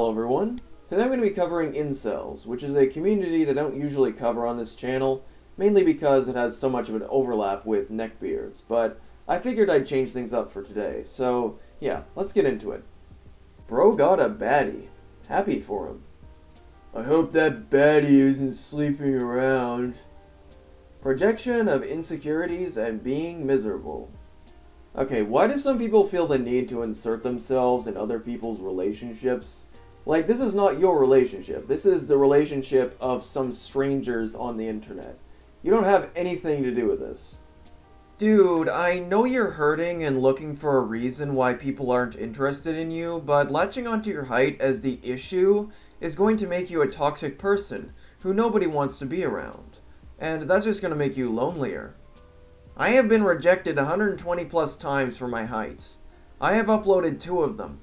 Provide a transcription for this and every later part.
Hello everyone. Today I'm going to be covering Incels, which is a community that I don't usually cover on this channel, mainly because it has so much of an overlap with neckbeards, but I figured I'd change things up for today, so yeah, let's get into it. Bro got a baddie. Happy for him. I hope that baddie isn't sleeping around. Projection of insecurities and being miserable. Okay, why do some people feel the need to insert themselves in other people's relationships? Like, this is not your relationship. This is the relationship of some strangers on the internet. You don't have anything to do with this. Dude, I know you're hurting and looking for a reason why people aren't interested in you, but latching onto your height as the issue is going to make you a toxic person who nobody wants to be around. And that's just going to make you lonelier. I have been rejected 120 plus times for my height. I have uploaded 2 of them.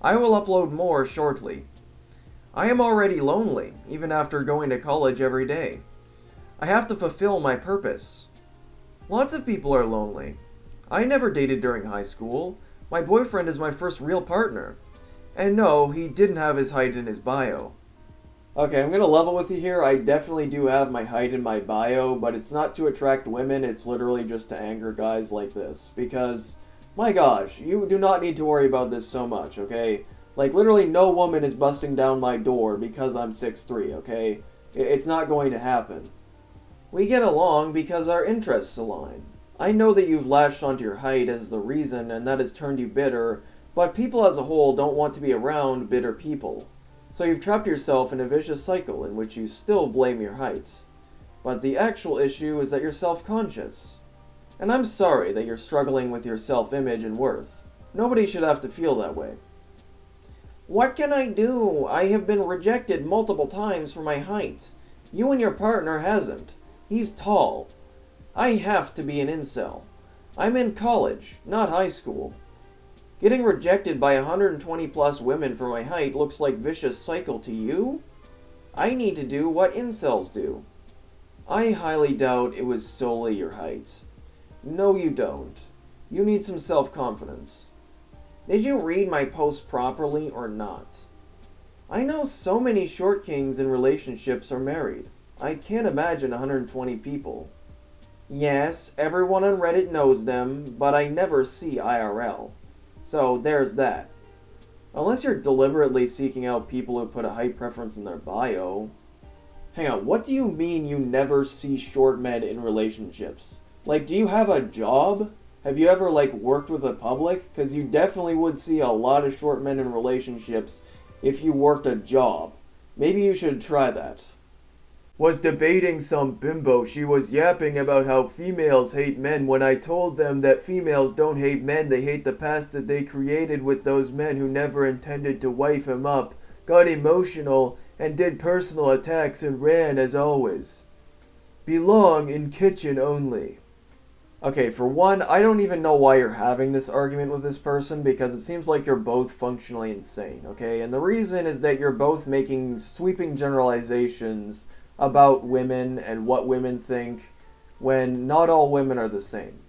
I will upload more shortly. I am already lonely, even after going to college every day. I have to fulfill my purpose. Lots of people are lonely. I never dated during high school. My boyfriend is my first real partner. And no, he didn't have his height in his bio. Okay, I'm gonna level with you here. I definitely do have my height in my bio, but it's not to attract women, it's literally just to anger guys like this. Because, my gosh, you do not need to worry about this so much, okay? Like, literally no woman is busting down my door because I'm 6'3", okay? It's not going to happen. We get along because our interests align. I know that you've latched onto your height as the reason, and that has turned you bitter, but people as a whole don't want to be around bitter people. So you've trapped yourself in a vicious cycle in which you still blame your height. But the actual issue is that you're self-conscious. And I'm sorry that you're struggling with your self-image and worth. Nobody should have to feel that way. What can I do? I have been rejected multiple times for my height. You and your partner hasn't. He's tall. I have to be an incel. I'm in college, not high school. Getting rejected by 120 plus women for my height looks like vicious cycle to you? I need to do what incels do. I highly doubt it was solely your height. No, you don't. You need some self-confidence. Did you read my post properly or not? I know so many short kings in relationships are married. I can't imagine 120 people. Yes, everyone on Reddit knows them, but I never see IRL. So there's that. Unless you're deliberately seeking out people who put a height preference in their bio. Hang on, what do you mean you never see short men in relationships? Like, do you have a job? Have you ever, like, worked with the public? Because you definitely would see a lot of short men in relationships if you worked a job. Maybe you should try that. Was debating some bimbo. She was yapping about how females hate men when I told them that females don't hate men, they hate the past that they created with those men who never intended to wife him up, got emotional, and did personal attacks and ran as always. Belong in kitchen only. Okay, for one, I don't even know why you're having this argument with this person because it seems like you're both functionally insane, okay? And the reason is that you're both making sweeping generalizations about women and what women think when not all women are the same.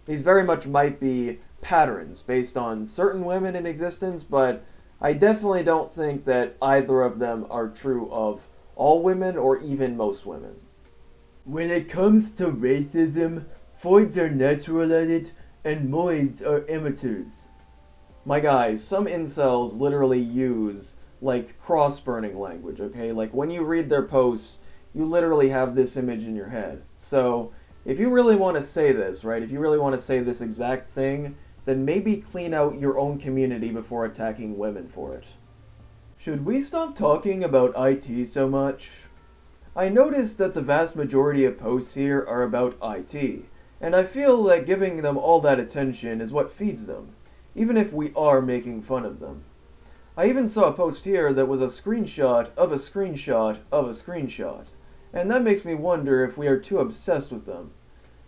These very much might be patterns based on certain women in existence, but I definitely don't think that either of them are true of all women or even most women. When it comes to racism, Foids are natural at it and Moids are amateurs. My guys, some incels literally use like cross-burning language, okay? Like when you read their posts, you literally have this image in your head. So, if you really want to say this, right, if you really want to say this exact thing, then maybe clean out your own community before attacking women for it. Should we stop talking about IT so much? I noticed that the vast majority of posts here are about IT, and I feel that giving them all that attention is what feeds them, even if we are making fun of them. I even saw a post here that was a screenshot of a screenshot of a screenshot. And that makes me wonder if we are too obsessed with them.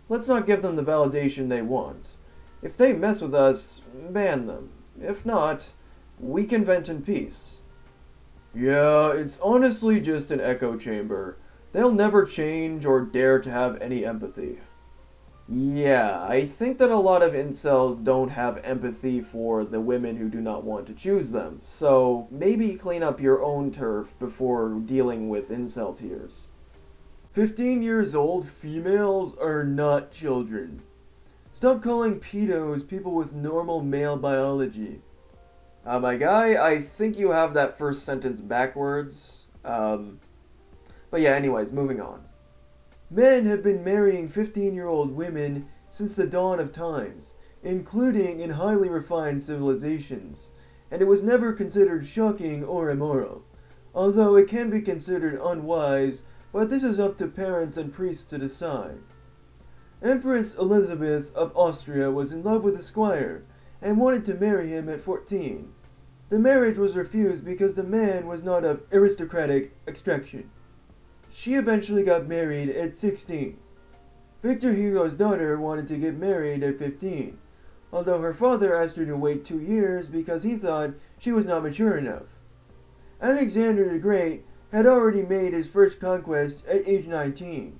Let's not give them the validation they want. If they mess with us, ban them. If not, we can vent in peace. Yeah, it's honestly just an echo chamber. They'll never change or dare to have any empathy. Yeah, I think that a lot of incels don't have empathy for the women who do not want to choose them, so maybe clean up your own turf before dealing with incel tears. 15 years old females are not children. Stop calling pedos people with normal male biology. My guy, I think you have that first sentence backwards. But yeah, anyways, moving on. Men have been marrying 15-year-old women since the dawn of times, including in highly refined civilizations, and it was never considered shocking or immoral, although it can be considered unwise, but this is up to parents and priests to decide. Empress Elizabeth of Austria was in love with a squire and wanted to marry him at 14. The marriage was refused because the man was not of aristocratic extraction. She eventually got married at 16. Victor Hugo's daughter wanted to get married at 15, although her father asked her to wait 2 years because he thought she was not mature enough. Alexander the Great had already made his first conquest at age 19.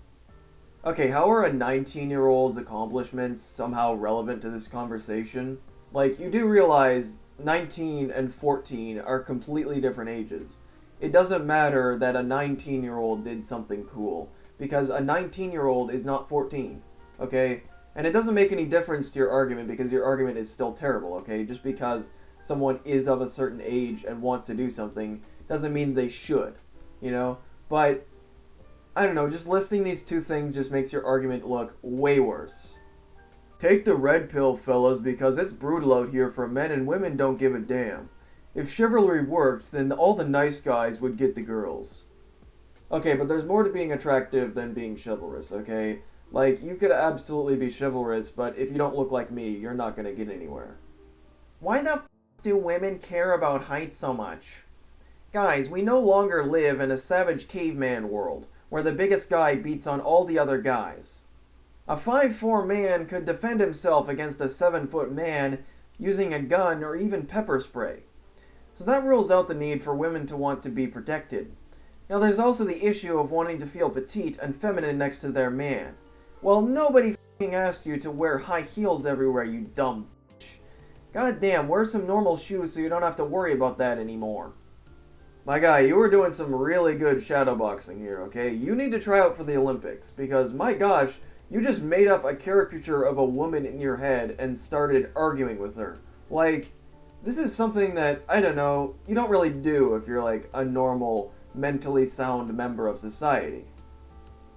Okay, how are a 19-year-old's accomplishments somehow relevant to this conversation? Like, you do realize 19 and 14 are completely different ages. It doesn't matter that a 19-year-old did something cool, because a 19-year-old is not 14, okay? And it doesn't make any difference to your argument because your argument is still terrible, okay? Just because someone is of a certain age and wants to do something doesn't mean they should, you know? But, I don't know, just listing these two things just makes your argument look way worse. Take the red pill, fellas, because it's brutal out here for men and women don't give a damn. If chivalry worked, then all the nice guys would get the girls. Okay, but there's more to being attractive than being chivalrous, okay? Like, you could absolutely be chivalrous, but if you don't look like me, you're not gonna get anywhere. Why the f*** do women care about height so much? Guys, we no longer live in a savage caveman world, where the biggest guy beats on all the other guys. A 5'4" man could defend himself against a 7-foot man using a gun or even pepper spray. So that rules out the need for women to want to be protected. Now there's also the issue of wanting to feel petite and feminine next to their man. Well, nobody f***ing asked you to wear high heels everywhere, you dumb bitch. God damn, wear some normal shoes so you don't have to worry about that anymore. My guy, you were doing some really good shadowboxing here, okay? You need to try out for the Olympics, because my gosh, you just made up a caricature of a woman in your head and started arguing with her. Like, this is something that, I don't know, you don't really do if you're like a normal, mentally sound member of society.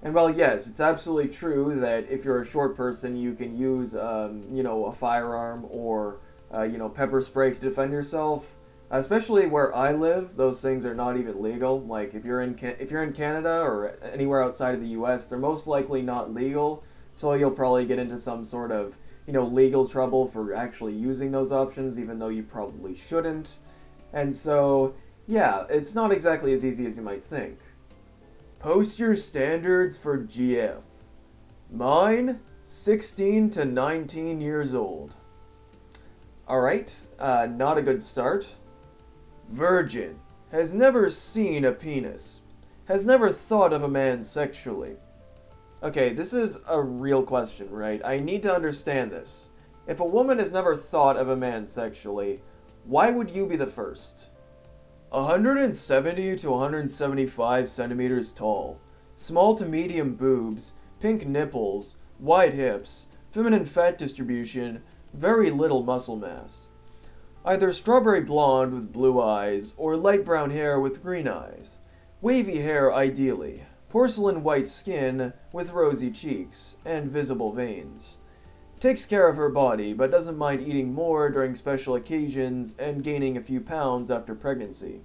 And while yes, it's absolutely true that if you're a short person, you can use, a firearm or, pepper spray to defend yourself. Especially where I live, those things are not even legal. Like if you're in Canada or anywhere outside of the U.S., they're most likely not legal. So you'll probably get into some sort of legal trouble for actually using those options, even though you probably shouldn't. And so yeah, it's not exactly as easy as you might think. Post your standards for GF. Mine, 16 to 19 years old. Alright, not a good start. Virgin. Has never seen a penis. Has never thought of a man sexually. Okay, this is a real question, right? I need to understand this. If a woman has never thought of a man sexually, why would you be the first? 170 to 175 centimeters tall. Small to medium boobs, pink nipples, wide hips, feminine fat distribution, very little muscle mass. Either strawberry blonde with blue eyes, or light brown hair with green eyes. Wavy hair ideally. Porcelain white skin with rosy cheeks, and visible veins. Takes care of her body, but doesn't mind eating more during special occasions and gaining a few pounds after pregnancy.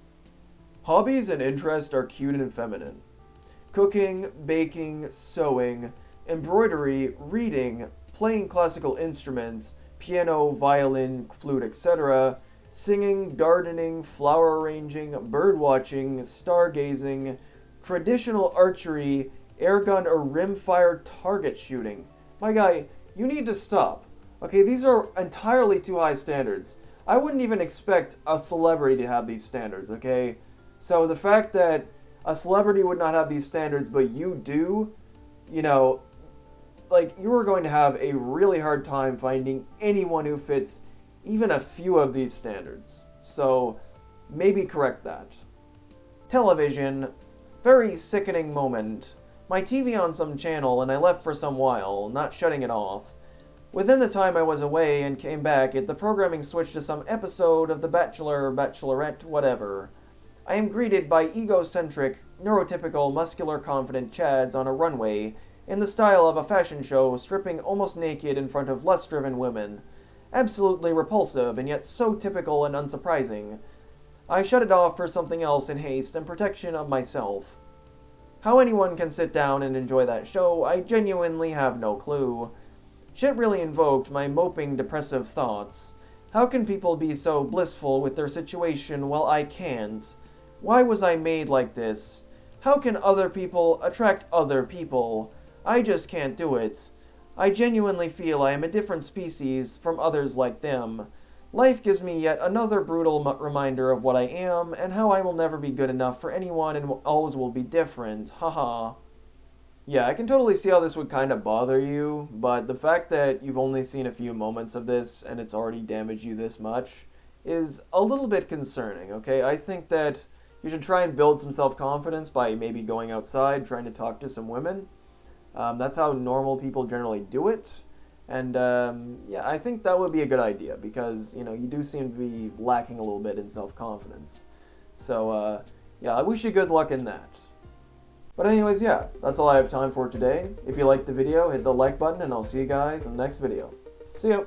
Hobbies and interests are cute and feminine. Cooking, baking, sewing, embroidery, reading, playing classical instruments, piano, violin, flute, etc., singing, gardening, flower arranging, bird watching, stargazing, traditional archery, airgun or rimfire target shooting. My guy, you need to stop. Okay, these are entirely too high standards. I wouldn't even expect a celebrity to have these standards, okay? So the fact that a celebrity would not have these standards, but you do, like, you are going to have a really hard time finding anyone who fits even a few of these standards. So, maybe correct that. Television. Very sickening moment. My TV on some channel and I left for some while, not shutting it off. Within the time I was away and came back, the programming switched to some episode of The Bachelor, Bachelorette, whatever. I am greeted by egocentric, neurotypical, muscular, confident chads on a runway, in the style of a fashion show, stripping almost naked in front of lust-driven women. Absolutely repulsive, and yet so typical and unsurprising. I shut it off for something else in haste and protection of myself. How anyone can sit down and enjoy that show, I genuinely have no clue. Shit really invoked my moping, depressive thoughts. How can people be so blissful with their situation while I can't? Why was I made like this? How can other people attract other people? I just can't do it. I genuinely feel I am a different species from others like them. Life gives me yet another brutal reminder of what I am, and how I will never be good enough for anyone and always will be different. Haha. Yeah, I can totally see how this would kind of bother you, but the fact that you've only seen a few moments of this and it's already damaged you this much is a little bit concerning, okay? I think that you should try and build some self-confidence by maybe going outside, trying to talk to some women. That's how normal people generally do it. And yeah, I think that would be a good idea because, you know, you do seem to be lacking a little bit in self-confidence. So, yeah, I wish you good luck in that. But anyways, yeah, that's all I have time for today. If you liked the video, hit the like button and I'll see you guys in the next video. See ya!